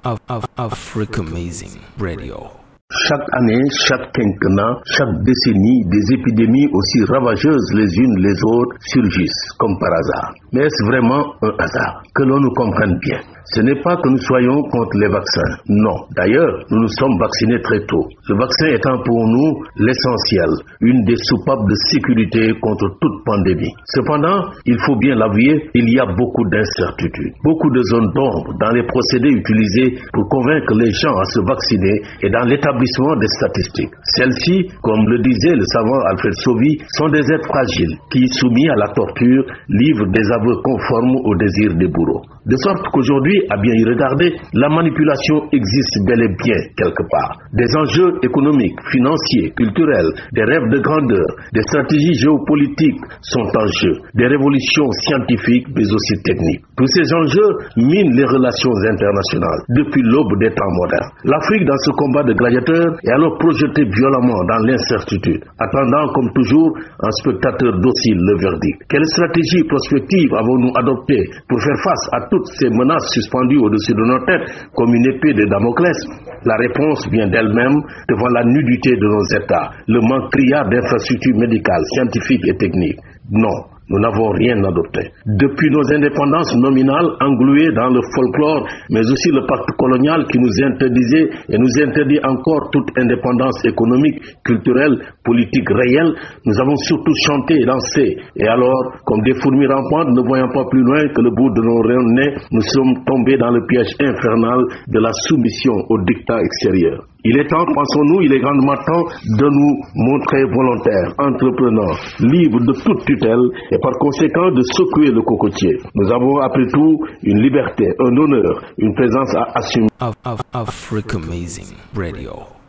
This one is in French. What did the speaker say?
Africa Amazing Radio. Chaque année, chaque quinquennat, chaque décennie, des épidémies aussi ravageuses les unes les autres surgissent, comme par hasard. Mais est-ce vraiment un hasard? Que l'on nous comprenne bien. Ce n'est pas que nous soyons contre les vaccins. Non. D'ailleurs, nous nous sommes vaccinés très tôt. Le vaccin étant pour nous l'essentiel, une des soupapes de sécurité contre toute pandémie. Cependant, il faut bien l'avouer, il y a beaucoup d'incertitudes, beaucoup de zones d'ombre dans les procédés utilisés pour convaincre les gens à se vacciner et dans l'établissement des statistiques. Celles-ci, comme le disait le savant Alfred Sauvy, sont des êtres fragiles qui, soumis à la torture, livrent des aveux conformes aux désirs des bourreaux. De sorte qu'aujourd'hui, à bien y regarder, la manipulation existe bel et bien quelque part. Des enjeux économiques, financiers, culturels, des rêves de grandeur, des stratégies géopolitiques sont en jeu, des révolutions scientifiques mais aussi techniques. Tous ces enjeux minent les relations internationales depuis l'aube des temps modernes. L'Afrique, dans ce combat de gladiateurs, est alors projetée violemment dans l'incertitude, attendant comme toujours un spectateur docile le verdict. Quelle stratégie prospective avons-nous adoptée pour faire face à toutes ces menaces suspendues au-dessus de nos têtes comme une épée de Damoclès? La réponse vient d'elle-même devant la nudité de nos États, le manque criard d'infrastructures médicales, scientifiques et techniques. Non. Nous n'avons rien adopté. Depuis nos indépendances nominales engluées dans le folklore, mais aussi le pacte colonial qui nous interdisait et nous interdit encore toute indépendance économique, culturelle, politique réelle, nous avons surtout chanté et dansé. Et alors, comme des fourmis rampantes, ne voyant pas plus loin que le bout de nos rayons nez, nous sommes tombés dans le piège infernal de la soumission au dictat extérieur. Il est temps, pensons-nous, il est grandement temps de nous montrer volontaires, entrepreneurs, libres de toute tutelle et par conséquent de secouer le cocotier. Nous avons après tout une liberté, un honneur, une présence à assumer. Africa Amazing Radio.